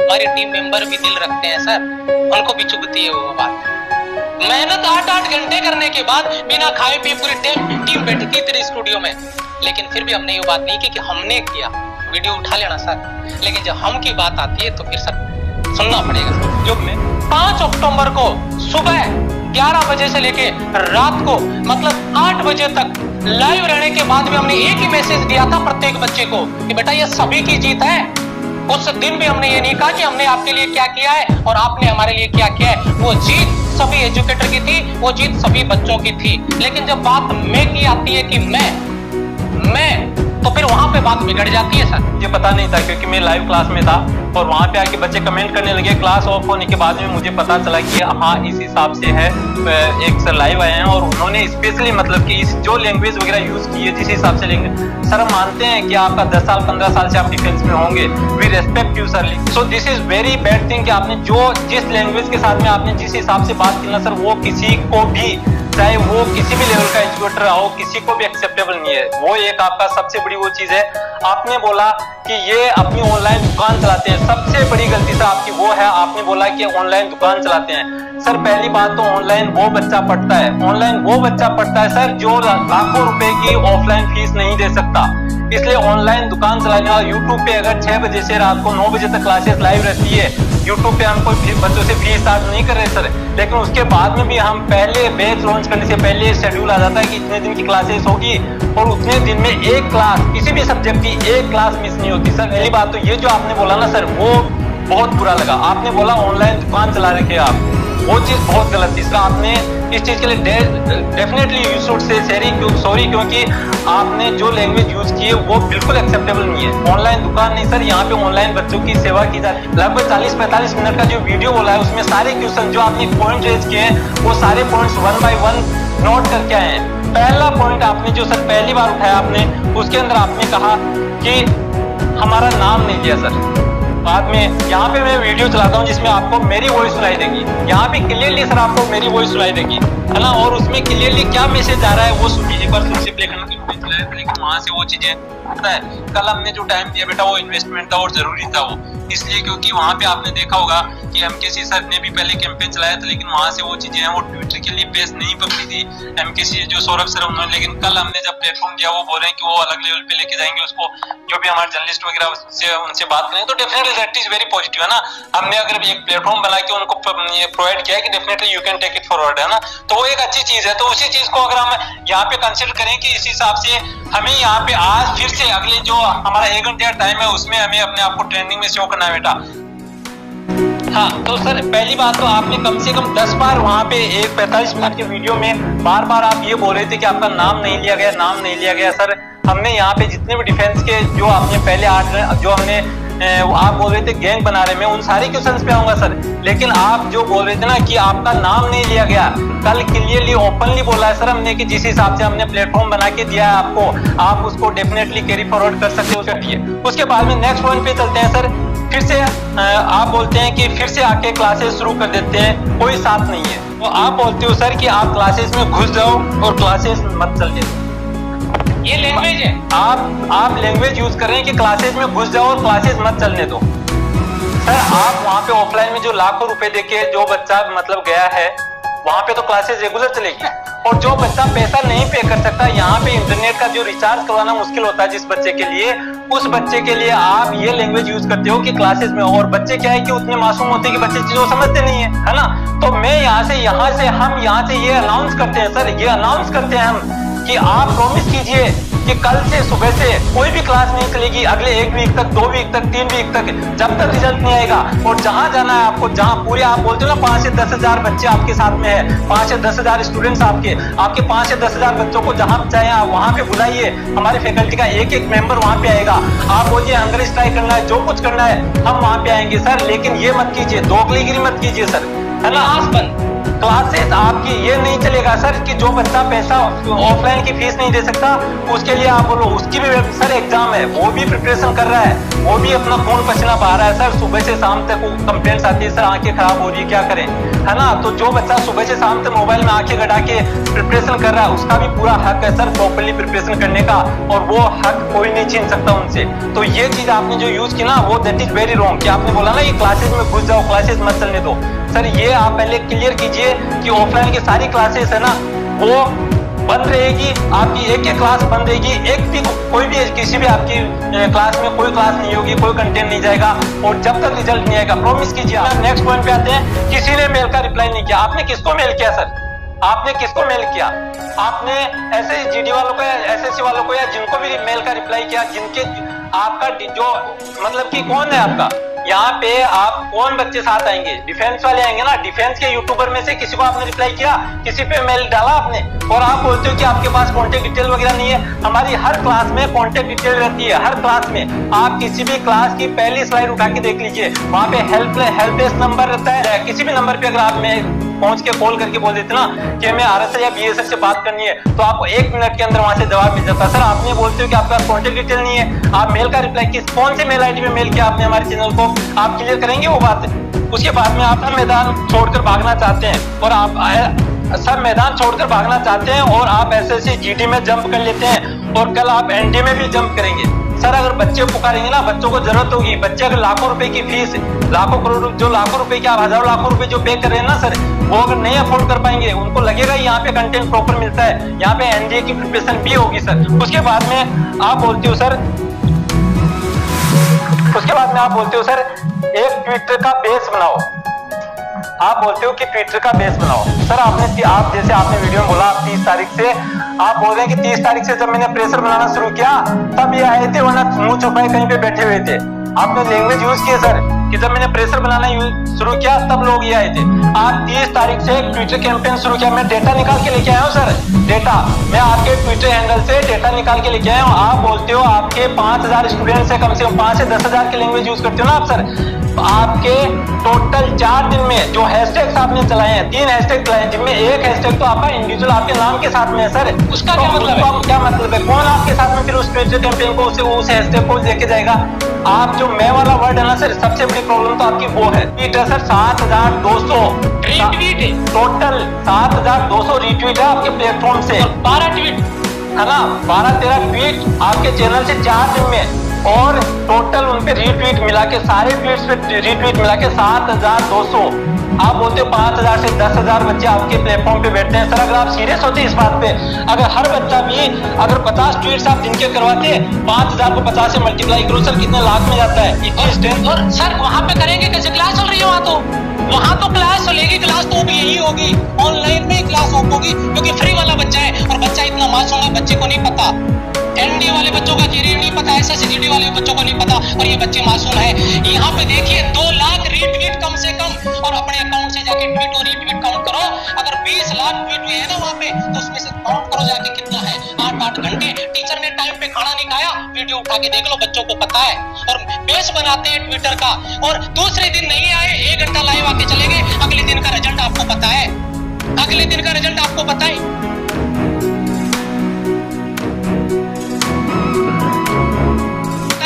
हमारे team member भी दिल रखते हैं सर, उनको भी चुभती है वो बात। मेहनत 8-8 घंटे करने के बाद बिना खाए पिए पूरी टीम बैठी थी तेरे स्टूडियो में, लेकिन फिर भी हमने ये बात नहीं की कि हमने किया, वीडियो उठा लेना सर। लेकिन जब हम की बात आती है तो फिर सर सुनना पड़ेगा सर। जो मैं 5 अक्टूबर को सुबह 11 बजे से लेके रात को मतलब 8 बजे तक लाइव रहने के बाद भी हमने एक ही मैसेज दिया था प्रत्येक बच्चे को कि बेटा ये सभी की जीत है। उस दिन भी हमने ये नहीं कहा कि हमने आपके लिए क्या किया है और आपने हमारे लिए क्या किया है। वो जीत सभी एजुकेटर की थी, वो जीत सभी बच्चों की थी। लेकिन जब बात मैं की आती है कि मैं तो फिर वहां पे बात बिगड़ जाती है सर। मुझे पता नहीं था क्योंकि मैं लाइव क्लास में था और वहां पे आके बच्चे कमेंट करने लगे। क्लास ऑफ होने के बाद में मुझे पता चला कि हाँ इस हिसाब से है, एक सर लाइव आए हैं और उन्होंने स्पेशली मतलब कि इस जो लैंग्वेज वगैरह यूज की है जिस हिसाब से लैंग्वेज। सर हम मानते हैं कि आपका 10 साल 15 साल से आप डिफेंस में होंगे, we respect you sir. So this is very bad thing कि आपने जो जिस लैंग्वेज के साथ में आपने जिस हिसाब से बात की ना सर, वो किसी को भी चाहे वो किसी भी लेवल का एजुकेटर हो किसी को भी एक्सेप्टेबल नहीं है। वो एक आपका सबसे बड़ी वो चीज है। आपने बोला कि ये अपनी ऑनलाइन दुकान चलाते हैं, सबसे बड़ी गलती सर आपकी वो है, आपने बोला कि ऑनलाइन दुकान चलाते हैं। सर पहली बात तो ऑनलाइन वो बच्चा पढ़ता है, ऑनलाइन वो बच्चा पढ़ता है सर जो लाखों रुपए की ऑफलाइन फीस नहीं दे सकता। इसलिए ऑनलाइन दुकान चलाने वाला यूट्यूब पे अगर 6 बजे से रात को 9 बजे तक क्लासेस लाइव रहती है, यूट्यूब पे हम कोई बच्चों से फीस चार्ज नहीं कर रहे सर, लेकिन उसके बाद में भी हम पहले बैच लॉन्च करने से पहले शेड्यूल आ जाता है कि इतने दिन की क्लासेस होगी और उतने दिन में एक क्लास किसी भी सब्जेक्ट की एक क्लास मिस नहीं होती। सर पहली बात तो ये जो आपने बोला ना सर वो बहुत बुरा लगा। आपने बोला ऑनलाइन दुकान चला रखे आप, वो चीज बहुत गलत थी सर। आपने इस चीज के लिए definitely you should say sorry क्योंकि आपने जो लैंग्वेज यूज की है वो बिल्कुल एक्सेप्टेबल नहीं है। ऑनलाइन दुकान नहीं सर, यहाँ पे ऑनलाइन बच्चों की सेवा की जाती है। लगभग 40-45 मिनट का जो वीडियो बोला है उसमें सारे क्वेश्चन जो आपने पॉइंट रेज किए हैं वो सारे पॉइंट्स 1 by 1 नोट करके आए हैं। पहला पॉइंट आपने जो सर पहली बार उठाया आपने, उसके अंदर आपने कहा कि हमारा नाम नहीं लिया सर। बाद में यहाँ पे मैं वीडियो चलाता हूँ जिसमें आपको मेरी वॉइस सुनाई देगी, यहाँ पे क्लियरली सर आपको मेरी वॉइस सुनाई देगी है ना, और उसमें क्लियरली क्या मैसेज आ रहा है वो सुनिए एक बार फिर से प्ले करना। लेकिन वहां से वो चीजें पता है, कल हमने जो टाइम दिया बेटा वो इन्वेस्टमेंट था और जरूरी था वो, इसलिए क्योंकि वहां पे आपने देखा होगा कि एमकेसी सर ने भी पहले कैंपेन चलाया था, लेकिन वहां से वो चीजें हैं वो ट्विटर के लिए पेश नहीं पकड़ी थी एमकेसी जो सौरभ सर उन्होंने। लेकिन कल हमने जब प्लेटफॉर्म दिया वो बोल रहे हैं कि वो अलग लेवल पे लेके जाएंगे उसको, जो भी हमारे जर्नलिस्ट वगैरह उनसे बात करें तो definitely that is very positive है ना। हमने अगर एक प्लेटफॉर्म बना के उनको प्रोवाइड किया है कि definitely you can take it forward है ना, तो वो एक अच्छी चीज है। तो उसी चीज को अगर हम यहाँ पे कंसिडर करें कि इस हिसाब से हमें यहाँ पे आज फिर से अगले जो हमारा 1 घंटे का टाइम है उसमें हमें अपने आप को ट्रेंडिंग में शो करना है बेटा। हाँ तो सर पहली बात तो आपने कम से कम 10 बार वहां पे एक 45 मिनट के वीडियो में बार बार आप ये बोल रहे थे कि आपका नाम नहीं लिया गया, नाम नहीं लिया गया। सर हमने यहाँ पे जितने भी डिफेंस के जो आपने पहले 8 जो हमने आप बोल रहे थे गैंग बना रहे, मैं उन सारे क्वेश्चंस पे आऊंगा सर, लेकिन आप जो बोल रहे थे ना कि आपका नाम नहीं लिया गया, कल क्लियरली ओपनली बोला है सर हमने कि जिस हिसाब से हमने प्लेटफॉर्म बना के दिया है आपको, आप उसको डेफिनेटली कैरी फॉरवर्ड कर सकते हो। उसके बाद में नेक्स्ट पॉइंट पे चलते हैं सर। फिर से आप बोलते हैं कि फिर से आके क्लासेस शुरू कर देते हैं, कोई साथ नहीं है। तो आप बोलते हो सर कि आप क्लासेस में घुस जाओ और क्लासेस मत चलने दो, ये लैंग्वेज है। आप लैंग्वेज यूज कर रहे हैं कि क्लासेस में घुस जाओ और क्लासेस मत चलने दो। सर आप वहां पे ऑफलाइन में जो लाखों रुपए देके जो बच्चा मतलब गया है वहां पे तो क्लासेस रेगुलर चलेगी, और जो बच्चा पैसा नहीं पे कर सकता, यहाँ पे इंटरनेट का जो रिचार्ज करवाना मुश्किल होता है जिस बच्चे के लिए, उस बच्चे के लिए आप ये लैंग्वेज यूज करते हो कि क्लासेस में। और बच्चे क्या है कि उतने मासूम होते हैं कि बच्चे चीजों समझते नहीं है ना। तो मैं हम यहाँ से ये अनाउंस करते हैं सर, ये अनाउंस करते हैं हम कि आप प्रॉमिस कीजिए कि कल से सुबह से कोई भी क्लास नहीं चलेगी अगले 1 वीक तक, 2 वीक तक, 3 वीक तक, जब तक रिजल्ट नहीं आएगा। और जहां जाना है आपको, जहां पूरे आप बोलते हो ना 5 से 10 हजार बच्चे आपके साथ में है, 5 से 10 हजार स्टूडेंट्स आपके 5 से 10 हजार बच्चों को जहां चाहे आप वहां पे बुलाइए, हमारे फैकल्टी का एक मेंबर वहां पे आएगा। आप बोलिए हंगर स्ट्राइक करना है, जो कुछ करना है हम वहां पे आएंगे सर, लेकिन ये मत कीजिए, दोगलीगिरी मत कीजिए सर, है ना। क्लासेस आपकी ये नहीं चलेगा सर कि जो बच्चा पैसा ऑफलाइन की फीस नहीं दे सकता उसके लिए आप बोलो उसकी भी सर एग्जाम है, वो भी प्रिपरेशन कर रहा है, वो भी अपना खून पसीना बहा रहा है सर। सुबह से शाम तक कंप्लेंट्स आती है सर आंखें खराब हो रही है, क्या करें, है ना। तो जो बच्चा सुबह से शाम तक मोबाइल में आंखें गड़ा के प्रिपरेशन कर रहा है उसका भी पूरा हक है सर प्रॉपर्ली प्रिपरेशन करने का, और वो हक कोई नहीं छीन सकता उनसे। तो ये चीज आपने जो यूज की ना वो दैट इज वेरी रॉन्ग, कि आपने बोला ना ये क्लासेस में घुस जाओ, क्लासेस मत चलने दो। सर ये आप पहले क्लियर कीजिए कि ऑफलाइन की सारी क्लासेस है ना वो बंद रहेगी, आपकी एक क्लास बंद रहेगी, एक भी कोई भी किसी भी आपकी क्लास में कोई क्लास नहीं होगी, कोई कंटेंट नहीं जाएगा, और जब तक रिजल्ट नहीं आएगा। प्रॉमिस कीजिए। आप नेक्स्ट पॉइंट पे आते हैं, किसी ने मेल का रिप्लाई नहीं किया। आपने किसको मेल किया सर? आपने किसको मेल किया? आपने ऐसे जीडी वालों को या एसएससी वालों को या जिनको भी मेल का रिप्लाई किया, जिनके आपका जो मतलब कि कौन है आपका यहाँ पे, आप कौन बच्चे साथ आएंगे? डिफेंस वाले आएंगे ना। डिफेंस के यूट्यूबर में से किसी को आपने रिप्लाई किया? किसी पे मेल डाला आपने? और आप बोलते हो कि आपके पास कॉन्टेक्ट डिटेल वगैरह नहीं है। हमारी हर क्लास में कॉन्टेक्ट डिटेल रहती है, हर क्लास में। आप किसी भी क्लास की पहली स्लाइड उठा के देख लीजिए, वहाँ पे हेल्प डेस्क नंबर रहता है। किसी भी नंबर पे अगर आप में पहुंच के कॉल करके बोल देते ना कि हमें आरएसए या बीएसएफ से बात करनी है, तो आपको 1 मिनट के अंदर वहां से जवाब मिल जाता है। सर आपने बोलते हो कि आपका कॉन्टेक्ट डिटेल नहीं है, आप मेल का रिप्लाई कौन से मेल आईडी में मेल किया आपने हमारे चैनल को, आप क्लियर करेंगे वो बात। उसके बाद में आप मैदान छोड़कर भागना चाहते हैं, और आप सर मैदान छोड़कर भागना चाहते हैं और आप एसएससी जीडी में जंप कर लेते हैं, और कल आप एनडी में भी जंप करेंगे। सर अगर बच्चे पुकारेंगे ना, बच्चों को जरूरत होगी, बच्चे अगर लाखों रुपए की फीस, लाखों करोड़, जो लाखों रुपए की आप हजारों लाखों रुपए जो पे कर रहे हैं ना सर, वो अगर नहीं अफोर्ड कर पाएंगे, उनको लगेगा यहाँ पे कंटेंट प्रॉपर मिलता है, यहाँ पे एनडीए की प्रिपरेशन भी होगी सर। उसके बाद में आप बोलते हो सर, एक ट्विटर का बेस बनाओ। आप बोलते हो कि ट्विटर का बेस बनाओ। सर आप जैसे आपने वीडियो में बोला 30 तारीख से, आप बोल रहे हैं कि 30 तारीख से जब मैंने प्रेशर बनाना शुरू किया तब ये आए थे, वरना मुंह छुपाए कहीं पे बैठे हुए थे। आपने लैंग्वेज यूज की सर कि जब मैंने प्रेशर बनाना शुरू किया तब लोग ये आए थे। आप 30 तारीख से ट्विटर कैंपेन शुरू किया, मैं डेटा निकाल के लेके आया हूँ सर, डेटा मैं आपके ट्विटर हैंडल से डेटा निकाल के लेके आया हूँ। आप बोलते हो आपके 5000 स्टूडेंट्स है, कम से कम 5 से 10,000 की लैंग्वेज यूज करते हो ना आप सर। आपके टोटल 4 दिन में जो हैशटैग्स आपने चलाए हैं, 3 हैशटैग चलाए हैं, जिनमें एक हैशटैग तो आपका इंडिविजुअल आपके नाम के साथ में है सर। उसका क्या मतलब है? क्या मतलब है? कौन आपके साथ में फिर उस ट्विटर कैंपेन को उस हैशटैग को लेके जाएगा? आप जो मैं वाला वर्ड है ना सर, सबसे बड़ी प्रॉब्लम तो आपकी वो है। ट्वीट है सर 7200 रीट्वीट है, टोटल 7200 रीट्वीट है आपके प्लेटफॉर्म से, 12 ट्वीट है ना, 12-13 ट्वीट आपके चैनल से 4 दिन में, और टोटल उन पे रीट्वीट मिला के, सारे ट्वीट्स पे रीट्वीट मिला के 7200। आप बोलते हो 5000 से 10,000 बच्चे आपके प्लेटफॉर्म पे बैठते हैं। सर अगर आप सीरियस होते इस बात पे, अगर हर बच्चा भी अगर 50 ट्वीट्स आप दिन के करवाते, 5000 को 50 से मल्टीप्लाई करो सर, कितने लाख में जाता है? 21 और सर वहाँ पे करेंगे कैसे? क्लास चल रही है वहाँ तो क्लास चलेगी, क्लास तो भी यही होगी, ऑनलाइन में क्लास होगी, क्योंकि फ्री वाला बच्चा है, और बच्चा इतना मासूम है, बच्चे को नहीं पता, एनडी वाले बच्चों का कैरियर नहीं पता, एसएससी वाले बच्चों को नहीं पता, और ये बच्चे मासूम है। यहाँ पे देखिए 2 लाख रीट्वीट कम से कम, और अपने अकाउंट से जाके ट्वीट और रीट्वीट काउंट करो। अगर 20 लाख ट्वीट हुए है ना वहाँ पे, तो उसमें से काउंट करो जाके कितना है। 8-8 घंटे टीचर ने टाइम पे खाना नहीं खाया, वीडियो उठा के देख लो, बच्चों को पता है। और बेस बनाते हैं ट्विटर का, और दूसरे दिन नहीं आए, 1 घंटा लाइव आके चले गए, अगले दिन का रिजल्ट आपको पता है, अगले दिन का रिजल्ट आपको पता है।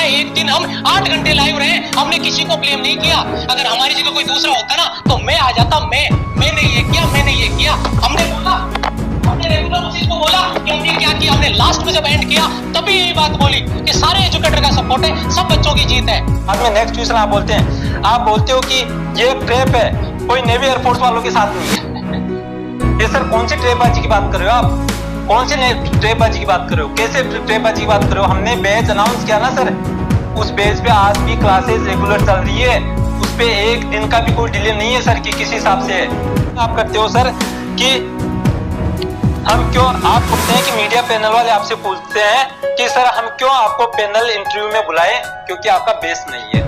एक दिन हम 8 घंटे लाइव रहे, हमने किसी को ब्लेम नहीं किया। अगर हमारी जगह कोई दूसरा होता ना, तो मैं आ जाता, मैंने ये किया, मैंने ये किया। हमने बोला, हमने रेगुलर उसी को बोला कि हमने क्या किया। हमने लास्ट में जब एंड किया तभी यही बात बोली कि सारे एजुकेटर का सपोर्ट है, सब बच्चों की जीत है। बाद में नेक्स्ट क्वेश्चन आप बोलते हैं, आप बोलते हो कि ये ट्रैप है, कोई नेवी एयरफोर्स वालों के साथ नहीं है। ये सर कौन सी ट्रैपबाजी की बात कर रहे हो आप? कौन सी ट्रैपबाजी की बात कर रहे हो? कैसे ट्रैपबाजी की बात कर रहे हो? हमने बैच अनाउंस किया ना सर, उस बेस पे आज भी क्लासेस रेगुलर चल रही है, उस पे एक दिन का भी कोई डिले नहीं है सर, कि किस हिसाब से आप करते हो सर कि हम क्यों, आप पूछते हैं कि मीडिया पैनल वाले आपसे पूछते हैं कि सर हम क्यों आपको पैनल इंटरव्यू में बुलाएं, क्योंकि आपका बेस नहीं है।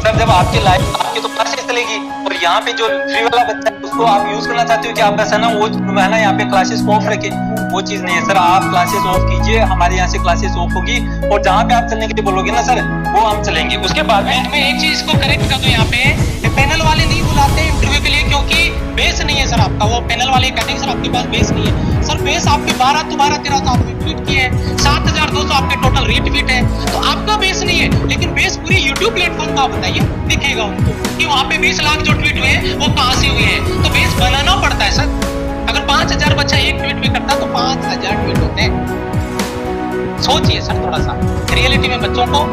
सर जब आपकी लाइफ आपकी तो क्लासेस चलेगी, और यहाँ पे जो फ्री वाला बच्चा है उसको आप यूज करना चाहते हो कि आपका सर ना वो है ना यहाँ पे क्लासेस ऑफ रखे, वो चीज नहीं है सर। आप क्लासेस ऑफ कीजिए, हमारे यहाँ से क्लासेस ऑफ होगी, और जहाँ पे आप चलने के लिए बोलोगे ना सर, वो हम चलेंगे। उसके बाद में मैं एक चीज को करेक्ट कर दूं, यहाँ पे पैनल वाले नहीं बुलाते इंटरव्यू के लिए, क्योंकि बेस नहीं है सर आपका। वो पैनल वाले कहते हैं सर आपके पास बेस नहीं है। सर बेस आपके 12-13 आपने ट्वीट किए हैं, 7200 आपके टोटल रीट्वीट है, तो आपका बेस नहीं है। लेकिन बेस पूरी यूट्यूब प्लेटफॉर्म का बताइए, दिखेगा उनको कि वहाँ पे 20 लाख जो ट्वीट हुए हैं वो कहाँ से हुए हैं। तो बेस बनाना पड़ता है सर। अगर 5000 बच्चा एक ट्वीट भी करता तो 5000 ट्वीट होते हैं। सोचिए सर थोड़ा सा, रियलिटी में बच्चों को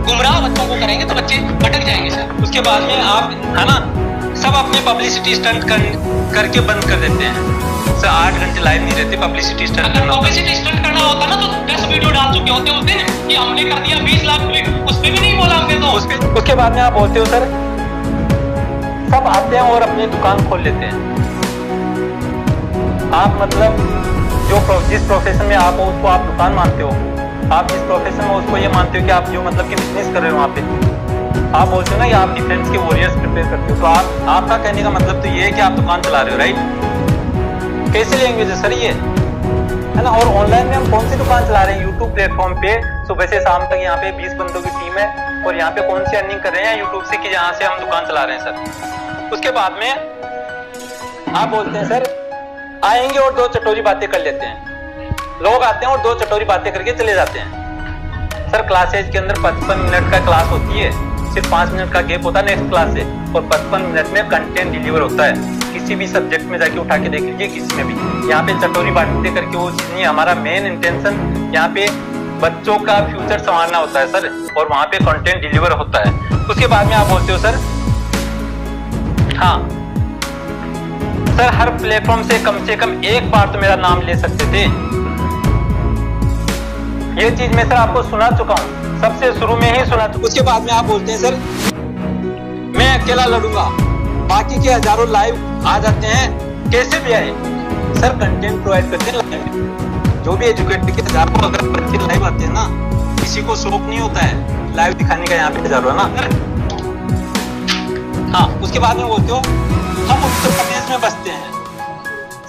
गुमराह बच्चों को करेंगे तो बच्चे भटक जाएंगे सर। उसके बाद में आप है ना सब अपने पब्लिसिटी स्टंट करके बंद कर देते हैं सर। 8 घंटे लाइव नहीं रहते, पब्लिसिटी स्टंट अगर पब्लिसिटी स्टंट करना होता ना तो 10 वीडियो डाल चुके होते उस दिन कि हमने कर दिया 20 लाख ट्वीट, उस पे भी नहीं बोला हमने तो। उसके बाद में आप बोलते हो सर सब आते हैं और अपनी दुकान खोल लेते हैं। आप मतलब जिस प्रोफेशन में आप हो उसको आप दुकान मानते हो, आप जिस प्रोफेशन में उसको ये मानते हो कि आप जो मतलब कि बिजनेस कर रहे हो वहाँ पे आप बोलते हो ना कि आप डिफेंस के वॉरियर्स प्रिपेयर करते हो। तो आपका कहने का मतलब तो ये है कि आप दुकान चला रहे हो, राइट? कैसे लैंग्वेज है सर ये, है ना? और ऑनलाइन में हम कौन सी दुकान चला रहे हैं? यूट्यूब प्लेटफॉर्म पे सुबह से शाम तक यहाँ पे 20 बंदों की टीम है और यहाँ पे कौन सी अर्निंग कर रहे हैं यूट्यूब से कि जहाँ से हम दुकान चला रहे हैं सर। उसके बाद में आप बोलते हैं सर आएंगे और 2 चटोरी बातें कर लेते हैं। लोग आते हैं और 2 चटोरी बातें करके चले जाते हैं सर। क्लासेज के अंदर 55 मिनट का क्लास होती है, सिर्फ 5 मिनट का गैप होता है नेक्स्ट क्लास से, और 55 मिनट में कंटेंट डिलीवर होता है। किसी भी सब्जेक्ट में जाके उठा के देख लीजिए, किसी में भी। यहाँ पे चटोरी बातें करके वो चीज नहीं, हमारा मेन इंटेंशन यहाँ पे बच्चों का फ्यूचर संभालना होता है सर, और वहां पे कंटेंट डिलीवर होता है। उसके बाद में आप बोलते हो सर हाँ सर हर प्लेटफॉर्म से कम एक बार तो मेरा नाम ले सकते थे। ये चीज मैं सर आपको सुना चुका हूँ, सबसे शुरू में ही सुना चुका। उसके बाद में आप बोलते हैं सर मैं अकेला लड़ूंगा, बाकी के हजारों लाइव आ जाते हैं। कैसे भी आए सर, कंटेंट प्रोवाइड करते हैं लाइव। जो भी एजुकेटेड के हजारों अगर बच्चे लाइव आते हैं ना, किसी को शौक नहीं होता है लाइव दिखाने का, यहाँ पे हजारों है ना। हाँ उसके बाद में बोलते हो हम उत्तर प्रदेश में बसते हैं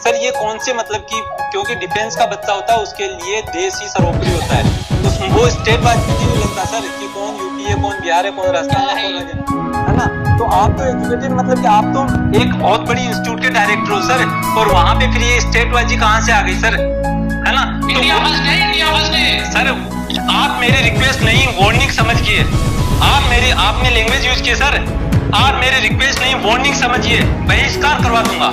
सर। ये कौन से मतलब कि क्योंकि डिफेंस का बच्चा होता है उसके लिए देश ही सर्वोपरि होता है, तो वो स्टेट वाइज नहीं लगता सर कि कौन यूपी है, कौन बिहार है, कौन राजस्थान है ना। तो आप तो एजुकेटेड मतलब कि आप तो एक बहुत बड़ी इंस्टीट्यूट के डायरेक्टर हो सर, और वहां पे फिर ये स्टेट वाइज ही कहाँ से आ गई सर, है ना? इंडिया फर्स्ट है सर। आप मेरी रिक्वेस्ट नहीं वार्निंग समझिए, आपने लैंग्वेज यूज किए सर। आप मेरी रिक्वेस्ट नहीं वार्निंग समझिए, बहिष्कार करवा दूंगा।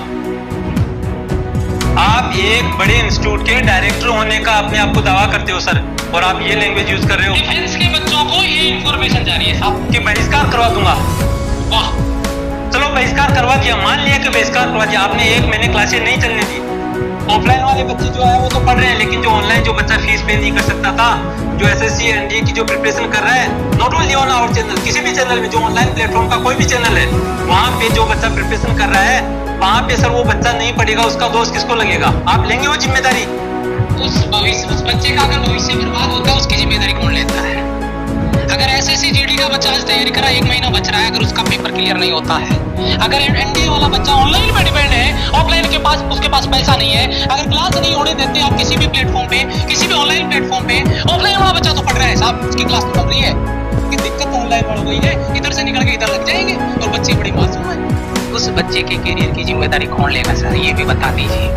आप एक बड़े इंस्टीट्यूट के डायरेक्टर होने का अपने आप को दावा करते हो सर, और आप ये लैंग्वेज यूज कर रहे हो। डिफेंस के बच्चों को ये इंफॉर्मेशन जा रही है साहब कि बहिष्कार करवा दूंगा। वाह, चलो बहिष्कार करवा दिया, मान लिया कि बहिष्कार करवा दिया आपने। 1 महीने क्लासेस नहीं चलने दी। ऑफलाइन वाले बच्चे जो है वो तो पढ़ रहे हैं, लेकिन जो ऑनलाइन जो बच्चा फीस पे नहीं कर सकता था, जो एसएससी एनडीए की जो प्रिपरेशन कर रहा है, not only on our channel, किसी भी चैनल में जो ऑनलाइन प्लेटफॉर्म का कोई भी चैनल है, वहाँ पे जो बच्चा प्रिपरेशन कर रहा है, वहाँ पे सर वो बच्चा नहीं पढ़ेगा, उसका दोष किसको लगेगा? आप लेंगे वो जिम्मेदारी? उस बच्चे का अगर भविष्य बर्बाद होता है उसकी जिम्मेदारी कौन लेता है? अगर एसएससी जीडी का बच्चा आज तैयारी करा, 1 महीना बच रहा है, अगर उसका पेपर क्लियर नहीं होता है, अगर एनडीए वाला बच्चा ऑनलाइन पे डिपेंड है, ऑफलाइन के पास उसके पास पैसा नहीं है, अगर क्लास नहीं होने देते आप किसी भी प्लेटफॉर्म पे, किसी भी ऑनलाइन प्लेटफॉर्म पे, ऑफलाइन वाला बच्चा तो पढ़ रहा है साहब, उसकी क्लास तो चल रही है। कि दिक्कत ऑनलाइन वालों को है, इधर से निकल के इधर लग जाएंगे और बच्चे बड़ी मासूम है। उस बच्चे के करियर की जिम्मेदारी कौन लेगा सर? ये भी बता दीजिए,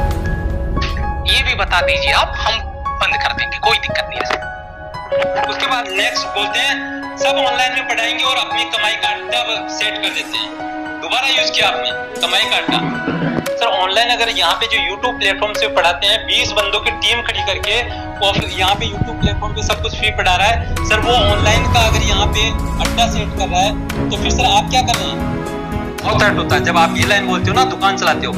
ये भी बता दीजिए आप, हम बंद कर देंगे, कोई दिक्कत नहीं है सर। उसके बाद नेक्स्ट बोलते हैं सब ऑनलाइन में पढ़ाएंगे और अपनी कमाई का अड्डा सेट कर देते हैं। दोबारा यूज किया आपने कमाई का अड्डा। सर ऑनलाइन अगर यहाँ पे जो यूट्यूब प्लेटफॉर्म से पढ़ाते हैं 20 बंदों की टीम खड़ी करके, और यहाँ पे यूट्यूब प्लेटफॉर्म पे सब कुछ फ्री पढ़ा रहा है सर, वो ऑनलाइन का अगर यहाँ पे अड्डा सेट कर रहा है तो फिर सर आप क्या कर रहे हैं? बहुत हर्ट होता है जब आप ये लाइन बोलते हो ना, दुकान चलाते हो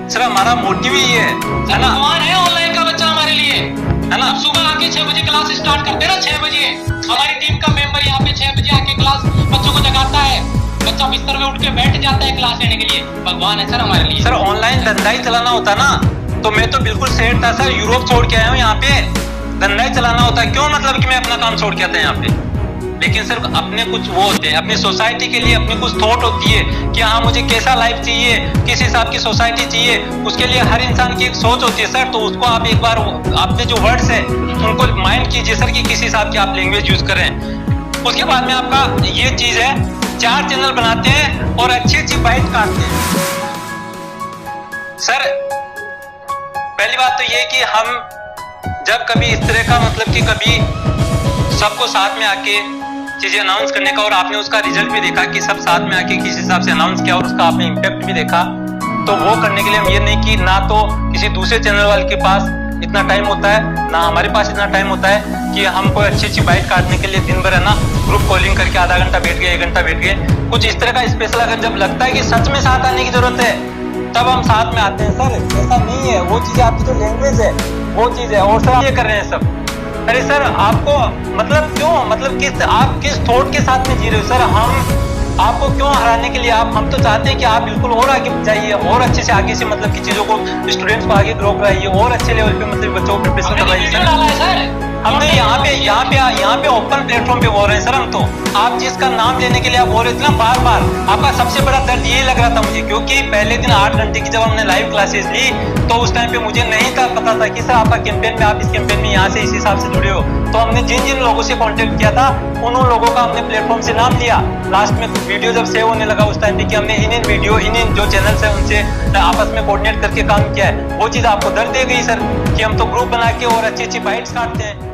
सर। हमारा मोटिव ही है ना, भगवान है ऑनलाइन का बच्चा हमारे लिए, है ना? सुबह आके 6 बजे क्लास स्टार्ट करते हैं ना, 6 बजे हमारी टीम का मेंबर यहाँ पे 6 बजे आके क्लास बच्चों को जगाता है, बच्चा बिस्तर में उठ के बैठ जाता है क्लास लेने के लिए। भगवान है सर हमारे लिए। सर ऑनलाइन धंधा ही चलाना होता ना तो मैं तो बिल्कुल सेट था सर, यूरोप छोड़ के आया हूँ, यहाँ पे धंधा ही चलाना होता है। क्यों मतलब कि मैं अपना काम छोड़ के आता यहाँ पे? लेकिन सर अपने कुछ वो होते हैं, अपनी सोसाइटी के लिए अपनी कुछ थॉट होती है कि हाँ मुझे कैसा लाइफ चाहिए, किस हिसाब की सोसाइटी चाहिए, उसके लिए हर इंसान की एक सोच होती है सर। तो उसको आप एक बार आपने जो वर्ड्स है उनको माइंड कीजिए सर कि किस हिसाब की आप लैंग्वेज यूज करें। उसके बाद में आपका ये चीज है, 4 चैनल बनाते हैं और अच्छी बाइट काटते हैं। सर पहली बात तो ये कि हम जब कभी इस तरह का मतलब कि कभी सबको साथ में आके चीजें अनाउंस करने का और आपने उसका रिजल्ट भी देखा कि सब साथ में आके किस हिसाब से अनाउंस किया और उसका आपने इम्पैक्ट भी देखा, तो वो करने के लिए हम ये नहीं कि ना तो किसी दूसरे चैनल वाले के पास इतना टाइम होता है, ना हमारे पास इतना टाइम होता है कि हम कोई अच्छी अच्छी बाइट काटने के लिए दिन भर है ना ग्रुप कॉलिंग करके आधा घंटा बैठ गए, 1 घंटा बैठ गए। कुछ इस तरह का स्पेशल अगर जब लगता है कि सच में साथ आने की जरूरत है तब हम साथ में आते हैं। सर ऐसा नहीं है, वो चीज आपकी जो लैंग्वेज है वो चीज है। और सर ये कर रहे हैं सब, अरे सर आपको मतलब क्यों, मतलब आप किस थॉट के साथ में जी रहे हो सर? हम आपको क्यों हराने के लिए हम तो चाहते हैं कि आप बिल्कुल और आगे जाइए और अच्छे से आगे से मतलब की चीजों को स्टूडेंट्स को आगे ग्रो कराइए और अच्छे लेवल पे मतलब बच्चों को प्रिपरेशन करवाइए सर। हमने यहाँ पे ओपन प्लेटफॉर्म पे बोल रहे हैं सर। हम तो आप जिसका नाम लेने के लिए आप बोल रहे थे ना बार बार, आपका सबसे बड़ा दर्द ये लग रहा था मुझे, क्योंकि पहले दिन 8 घंटे की जब हमने लाइव क्लासेस ली तो उस टाइम पे मुझे नहीं था पता था कि सर आपका कैंपेन में आप इस कैंपेन में यहाँ से इस हिसाब से जुड़े हो। तो हमने जिन जिन लोगों से कांटेक्ट किया था उन लोगों का हमने प्लेटफॉर्म से नाम लिया। लास्ट में वीडियो जब सेव होने लगा उस टाइम पे कि हमने इन वीडियो इन जो चैनल्स है उनसे आपस में कोऑर्डिनेट करके काम किया है। वो चीज आपको दर्द दे गई सर कि हम तो ग्रुप बना के और अच्छी अच्छी बाइट्स काटते हैं।